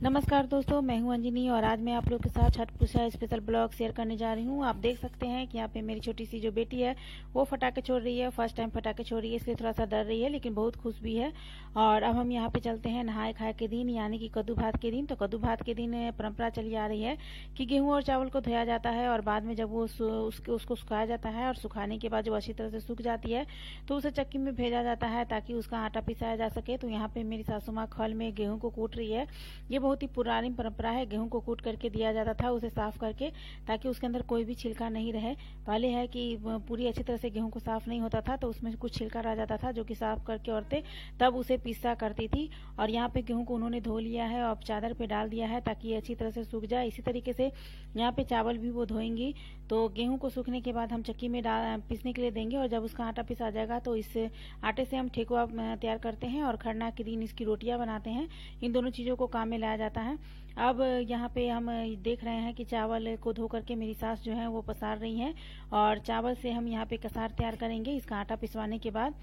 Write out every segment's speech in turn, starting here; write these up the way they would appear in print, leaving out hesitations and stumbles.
नमस्कार दोस्तों, मैं हूं अंजनी और आज मैं आप लोग के साथ छठ पूजा स्पेशल ब्लॉग शेयर करने जा रही हूं। आप देख सकते हैं कि यहाँ पे मेरी छोटी सी जो बेटी है वो फटाके छोड़ रही है। फर्स्ट टाइम फटाके छोड़ रही है, इसलिए थोड़ा सा डर रही है, लेकिन बहुत खुश भी है। और अब हम यहाँ पे चलते हैं नहाए खाए के दिन, यानी कि कद्दू भात के दिन। तो कद्दू भात के दिन परंपरा चली आ रही है कि गेहूँ और चावल को धोया जाता है और बाद में जब वो उसको सुखाया जाता है और सुखाने के बाद जो अच्छी तरह से सूख जाती है तो उसे चक्की में भेजा जाता है ताकि उसका आटा पिसाया जा सके। तो यहाँ पे मेरी सासू माँ खल में गेहूँ को कूट रही है। ये बहुत ही पुरानी परंपरा है। गेहूं को कूट करके दिया जाता था, उसे साफ करके, ताकि उसके अंदर कोई भी छिलका नहीं रहे। पहले है कि पूरी अच्छी तरह से गेहूं को साफ नहीं होता था तो उसमें कुछ छिलका रह जाता था, जो कि साफ करके औरतें तब उसे पीसा करती थी। और यहाँ पे गेहूं को उन्होंने धो लिया है और चादर पे डाल दिया है ताकि ये अच्छी तरह से सूख जाए। इसी तरीके से यहाँ पे चावल भी वो धोएंगी। तो गेहूं को सूखने के बाद हम चक्की में पीसने के लिए देंगे और जब उसका आटा पिसा जाएगा तो इस आटे से हम ठेकुआ तैयार करते हैं और खरना के दिन इसकी रोटियां बनाते हैं। इन दोनों चीजों को काम में लाया जाता है। अब यहाँ पे हम देख रहे हैं कि चावल को धो करके मेरी सास जो है वो पसार रही हैं और चावल से हम यहाँ पे कसार तैयार करेंगे इसका आटा पिसवाने के बाद।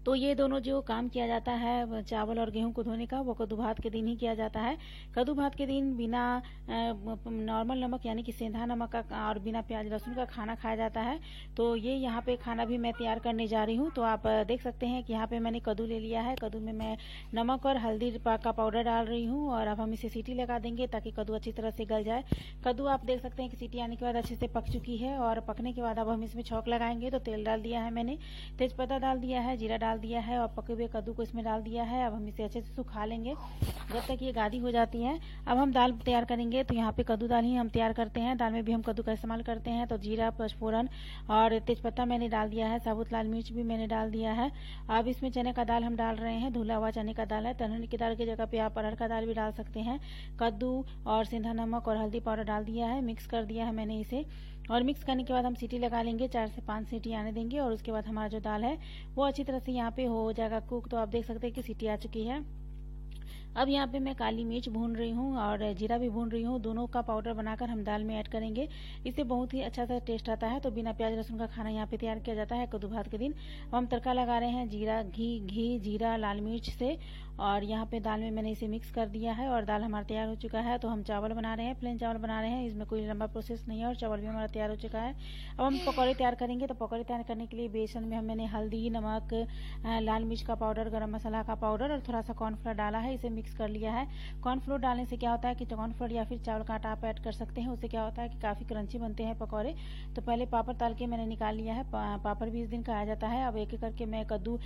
तो ये दोनों जो काम किया जाता है चावल और गेहूं को धोने का, वो कद्दू भात के दिन ही किया जाता है। कद्दू भात के दिन बिना नॉर्मल नमक यानी कि सेंधा नमक का और बिना प्याज लहसुन का खाना खाया जाता है। तो ये यहाँ पे खाना भी मैं तैयार करने जा रही हूँ। तो आप देख सकते हैं कि यहाँ पे मैंने कद्दू ले लिया है। कद्दू में मैं नमक और हल्दी का पाउडर डाल रही हूँ और अब हम इसे सीटी लगा देंगे ताकि कद्दू अच्छी तरह से गल जाए। कद्दू आप देख सकते हैं कि सीटी आने के बाद अच्छे से पक चुकी है और पकने के बाद अब हम इसमें छौंक लगाएंगे। तो तेल डाल दिया है मैंने, तेजपत्ता डाल दिया है, जीरा डाल दिया है और पके हुए कद्दू को इसमें डाल दिया है। अब हम इसे अच्छे से सुखा लेंगे जब तक ये गाढ़ी हो जाती है। अब हम दाल तैयार करेंगे। तो यहाँ पे कद्दू दाल ही हम तैयार करते हैं। दाल में भी हम कद्दू का इस्तेमाल करते हैं। तो जीरा, पचफोरन और तेजपत्ता मैंने डाल दिया है, साबुत लाल मिर्च भी मैंने डाल दिया है। अब इसमें चने का दाल हम डाल रहे हैं, धुला हुआ चने का दाल है। तनहर की दाल की जगह पे आप अरहर का दाल भी डाल सकते हैं। कद्दू और सेंधा नमक और हल्दी पाउडर डाल दिया है, मिक्स कर दिया है मैंने इसे। और मिक्स करने के बाद हम सीटी लगा लेंगे, 4 से 5 सीटी आने देंगे और उसके बाद हमारा जो दाल है वो अच्छी तरह से यहाँ पे हो जाएगा कुक। तो आप देख सकते हैं कि सीटी आ चुकी है। अब यहाँ पे मैं काली मिर्च भून रही हूँ और जीरा भी भून रही हूँ। दोनों का पाउडर बनाकर हम दाल में ऐड करेंगे, इससे बहुत ही अच्छा सा टेस्ट आता है। तो बिना प्याज लहसुन का खाना यहाँ पे तैयार किया जाता है कद्दू भात के दिन। अब हम तड़का लगा रहे हैं घी जीरा लाल मिर्च से। और यहाँ पे दाल में मैंने इसे मिक्स कर दिया है और दाल हमारा तैयार हो चुका है। तो हम चावल बना रहे हैं, प्लेन चावल बना रहे हैं, इसमें कोई लंबा प्रोसेस नहीं है और चावल भी हमारा तैयार हो चुका है। अब हम पकौड़े तैयार करेंगे। तो पकौड़े तैयार करने के लिए बेसन में मैंने हल्दी, नमक, लाल मिर्च का पाउडर, गरम मसाला का पाउडर और थोड़ा सा कॉर्नफ्लोर डाला है, इसे मिक्स कर लिया है। कॉर्नफ्लोर डालने से क्या होता है कि कॉर्नफ्लोर या फिर चावल का आटा आप ऐड कर सकते हैं, उससे क्या होता है कि काफी क्रंची बनते हैं पकौड़े। तो पहले पापड़ तल के मैंने निकाल लिया है। पापड़ भी इस दिन खाया जाता है। अब एक एक करके मैं कद्दू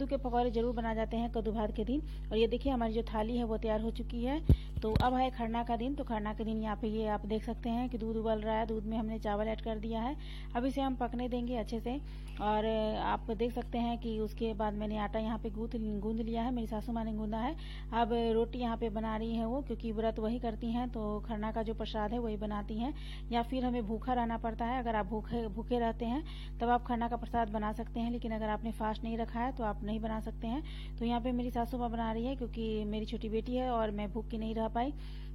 के पकौड़े जरूर बना जाते हैं कद्दू भात के दिन। और ये देखिए हमारी जो थाली है वो तैयार हो चुकी है। तो अब है खरना का दिन। तो खरना के दिन यहाँ पे ये आप देख सकते हैं कि दूध उबल रहा है, दूध में हमने चावल ऐड कर दिया है। अब इसे हम पकने देंगे अच्छे से। और आप देख सकते हैं कि उसके बाद मैंने आटा यहाँ पे गूंद लिया है, मेरी सासू माँ ने गूंदा है। अब रोटी यहाँ पे बना रही है वो, क्योंकि व्रत वही करती हैं तो खरना का जो प्रसाद है वही बनाती हैं। या फिर हमें भूखा रहना पड़ता है, अगर आप भूखे रहते हैं तब आप खरना का प्रसाद बना सकते हैं, लेकिन अगर आपने फास्ट नहीं रखा है तो आप नहीं बना सकते हैं। तो यहाँ पे मेरी सासू माँ बना रही है, क्योंकि मेरी छोटी बेटी है और मैं भूख की नहीं रह पाई,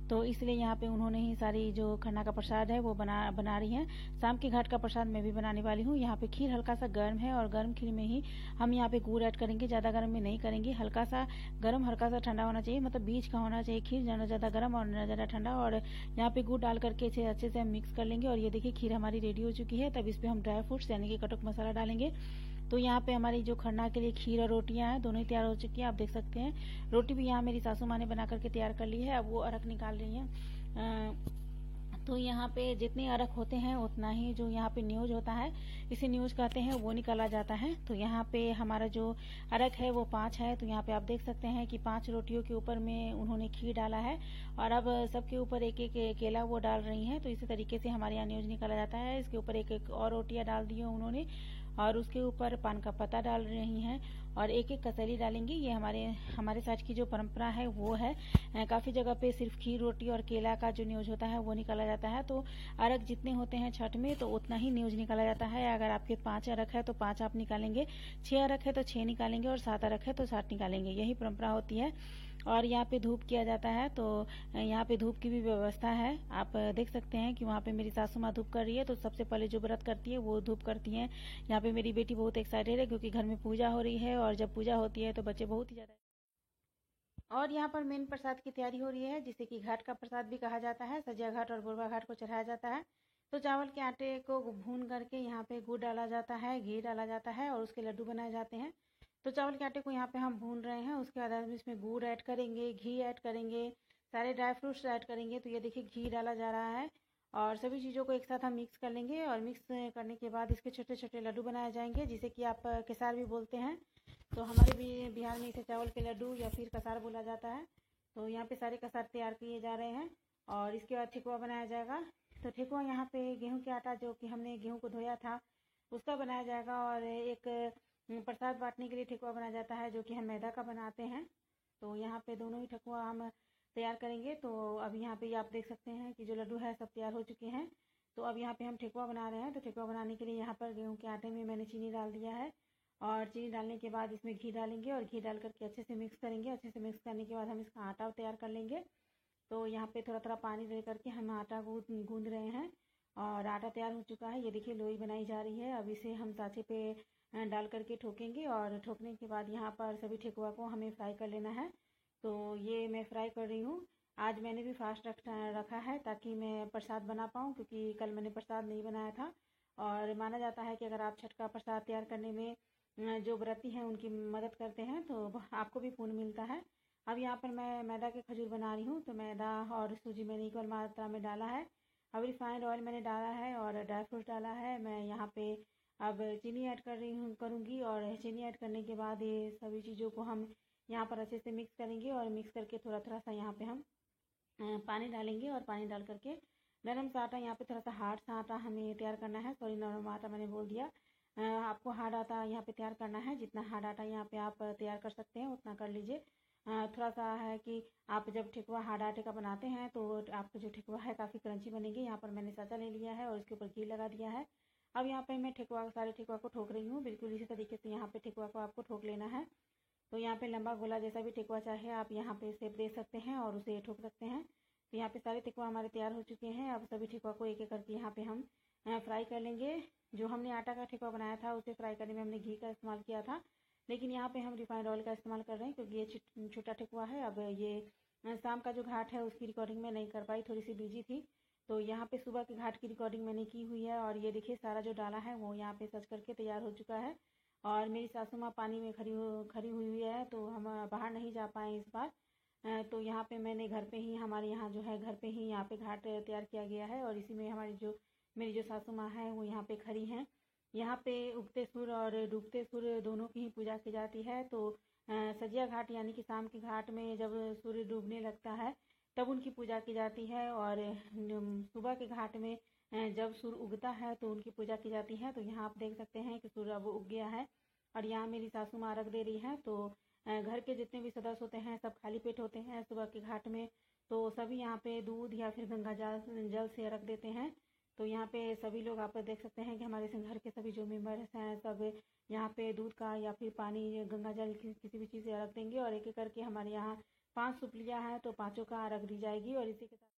तो इसलिए यहाँ पे उन्होंने ही सारी जो खरना का प्रसाद है वो बना रही हैं। शाम के घाट का प्रसाद मैं भी बनाने वाली हूँ। यहाँ पे खीर हल्का सा गर्म है और गर्म खीर में ही हम यहाँ पे गुड़ ऐड करेंगे, ज्यादा गर्म में नहीं करेंगे। हल्का सा गर्म हल्का सा ठंडा होना चाहिए, मतलब बीच का होना चाहिए खीर, न ज्यादा गर्म और न ज्यादा ठंडा। और यहाँ पे गुड़ डाल करके इसे अच्छे से हम मिक्स कर लेंगे। और ये देखिए खीर हमारी रेडी हो चुकी है। तब इस पे हम ड्राई फ्रूट्स यानी कि कटक मसाला डालेंगे। तो यहाँ पे हमारी जो खरना के लिए खीर और रोटियां हैं दोनों ही तैयार हो चुकी है, आप देख सकते हैं। रोटी भी यहाँ मेरी सासू माँ ने बना करके तैयार कर ली है। अब वो अरक निकाल रही है। तो यहाँ पे जितने अरक होते हैं उतना ही जो यहाँ पे न्यूज होता है, इसे न्यूज कहते हैं, वो निकाला जाता है। तो यहाँ पे हमारा जो अरक है वो 5 है। तो यहाँ पे आप देख सकते हैं कि 5 रोटियों के ऊपर में उन्होंने खीर डाला है और अब सबके ऊपर एक एक केला वो डाल रही हैं। तो इसी तरीके से हमारे यहाँ न्यूज निकाला जाता है। इसके ऊपर एक एक और रोटियां डाल दी है उन्होंने और उसके ऊपर पान का पत्ता डाल रही हैं और एक एक कसेली डालेंगी। ये हमारे साइड की जो परंपरा है वो है। काफी जगह पे सिर्फ खीर, रोटी और केला का जो न्यूज होता है वो निकाला जाता है। तो अरग जितने होते हैं छठ में तो उतना ही न्यूज निकाला जाता है। अगर आपके 5 अरग है तो 5 आप निकालेंगे, 6 अरग है तो 6 निकालेंगे और 7 अरग है तो 7 निकालेंगे, यही परंपरा होती है। और यहाँ पे धूप किया जाता है, तो यहाँ पे धूप की भी व्यवस्था है। आप देख सकते हैं कि वहाँ पे मेरी सासू माँ धूप कर रही है। तो सबसे पहले जो व्रत करती है वो धूप करती है। यहाँ पे मेरी बेटी बहुत एक्साइटेड है क्योंकि घर में पूजा हो रही है और जब पूजा होती है तो बच्चे बहुत ही ज्यादा और यहाँ पर मेन प्रसाद की तैयारी हो रही है, जिसे कि घाट का प्रसाद भी कहा जाता है। सजिया घाट और बुरवा घाट को चढ़ाया जाता है। तो चावल के आटे को भून करके यहाँ पे गुड़ डाला जाता है, घी डाला जाता है और उसके लड्डू बनाए जाते हैं। तो चावल के आटे को यहाँ पे हम भून रहे हैं। उसके बाद हम इसमें गुड़ ऐड करेंगे, घी ऐड करेंगे, सारे ड्राई फ्रूट्स ऐड करेंगे। तो ये देखिए घी डाला जा रहा है और सभी चीज़ों को एक साथ हम मिक्स कर लेंगे। और मिक्स करने के बाद इसके छोटे छोटे लड्डू बनाए जाएंगे, जिसे कि आप केसार भी बोलते हैं। तो हमारे भी बिहार में इसे चावल के लड्डू या फिर कसार बोला जाता है। तो यहाँ पे सारे कसार तैयार किए जा रहे हैं और इसके बाद ठेकुआ बनाया जाएगा। तो ठेकुआ यहाँ पे गेहूं के आटा, जो कि हमने गेहूं को धोया था, उसका बनाया जाएगा। और एक प्रसाद बांटने के लिए ठेकुआ बनाया जाता है, जो कि हम मैदा का बनाते हैं। तो यहाँ पे दोनों ही ठेकुआ हम तैयार करेंगे। तो अब यहाँ पे आप देख सकते हैं कि जो लड्डू है सब तैयार हो चुके हैं। तो अब यहाँ पे हम ठेकुआ बना रहे हैं। तो ठेकुआ बनाने के लिए यहाँ पर गेहूं के आटे में मैंने चीनी डाल दिया है और चीनी डालने के बाद इसमें घी डालेंगे और घी डाल करके अच्छे से मिक्स करेंगे। अच्छे से मिक्स करने के बाद हम इसका आटा तैयार कर लेंगे। तो यहाँ पे थोड़ा थोड़ा पानी दे करके हम आटा गूंद रहे हैं और आटा तैयार हो चुका है। ये देखिए लोई बनाई जा रही है। अब इसे हम साँचे पे डाल करके ठोकेंगे और ठोकने के बाद यहाँ पर सभी ठेकुआ को हमें फ्राई कर लेना है। तो ये मैं फ्राई कर रही हूँ। आज मैंने भी फास्ट रखा है ताकि मैं प्रसाद बना पाऊँ, क्योंकि कल मैंने प्रसाद नहीं बनाया था। और माना जाता है कि अगर आप छठ का प्रसाद तैयार करने में जो व्रती हैं उनकी मदद करते हैं तो आपको भी पुण्य मिलता है। अब यहाँ पर मैं मैदा के खजूर बना रही हूँ। तो मैदा और सूजी मैंने इक्वल मात्रा में डाला है। अब रिफाइंड ऑयल मैंने डाला है और ड्राई फ्रूट डाला है। मैं यहाँ पे अब चीनी ऐड कर रही हूँ करूँगी और चीनी ऐड करने के बाद ये सभी चीज़ों को हम यहाँ पर अच्छे से मिक्स करेंगे। और मिक्स करके थोड़ा थोड़ा सा यहाँ पे हम पानी डालेंगे और पानी डाल करके नरम सा आटा, यहाँ पे थोड़ा सा हार्ड सा आटा हमें तैयार करना है। सॉरी, नरम आटा मैंने बोल दिया। आपको हार्ड आटा यहाँ पे तैयार करना है। जितना हार्ड आटा यहाँ पे आप तैयार कर सकते हैं उतना कर लीजिए। थोड़ा सा है कि आप जब ठेकुआ हार्ड आटे का बनाते हैं तो आपका जो ठेकुआ है काफ़ी क्रंची बनेगी। यहाँ पर मैंने साँचा ले लिया है और इसके ऊपर घी लगा दिया है। अब यहाँ पे मैं सारे ठेकुआ को ठोक रही हूँ। बिल्कुल इसी तरीके से यहाँ पे ठेकुआ को आपको ठोक लेना है। तो यहाँ पे लंबा गोला जैसा भी ठेकुआ चाहे आप यहाँ पे शेप दे सकते हैं और उसे ठोक सकते हैं। तो यहाँ पे सारे ठेकुआ हमारे तैयार हो चुके हैं। अब सभी ठेकुआ को एक एक करके यहाँ पे हम फ्राई कर लेंगे। जो हमने आटा का ठेकुआ बनाया था उसे फ्राई करने में हमने घी का इस्तेमाल किया था, लेकिन यहाँ पे हम रिफाइंड ऑयल का इस्तेमाल कर रहे हैं क्योंकि ये छोटा ठेकुआ है। अब ये शाम का जो घाट है उसकी रिकॉर्डिंग मैं नहीं कर पाई, थोड़ी सी बिजी थी। तो यहाँ पे सुबह के घाट की रिकॉर्डिंग मैंने की हुई है। और ये देखिए सारा जो डाला है वो यहाँ पे सज करके तैयार हो चुका है। और मेरी सासू माँ पानी में खड़ी हुई है, तो हम बाहर नहीं जा पाए इस बार। तो यहाँ पे मैंने घर पे ही, हमारे यहाँ जो है घर पे ही यहाँ पे घाट तैयार किया गया है और इसी में मेरी जो सासू माँ है वो यहाँ पे खड़ी हैं। यहाँ पे उगते सूर्य और डूबते सूर्य दोनों की ही पूजा की जाती है। तो सजिया घाट यानी कि शाम के घाट में जब सूर्य डूबने लगता है तब उनकी पूजा की जाती है। और सुबह के घाट में जब सूर्य उगता है तो उनकी पूजा की जाती है। तो यहाँ आप देख सकते हैं कि सूर्य अब उग गया है और यहाँ मेरी सासू माँ रख दे रही है। तो घर के जितने भी सदस्य होते हैं सब खाली पेट होते हैं सुबह के घाट में। तो सभी यहाँ पे दूध या फिर गंगा जल से रख देते हैं। तो यहाँ पे सभी लोग आप देख सकते हैं कि हमारे घर के सभी जो मेंबर्स हैं सब यहाँ पे दूध का या फिर पानी, गंगा जल किसी भी चीज़ से रख देंगे। और एक एक करके हमारे यहाँ 5 सुपलियाँ हैं तो पाँचों का अर्घ दी जाएगी। और इसी के साथ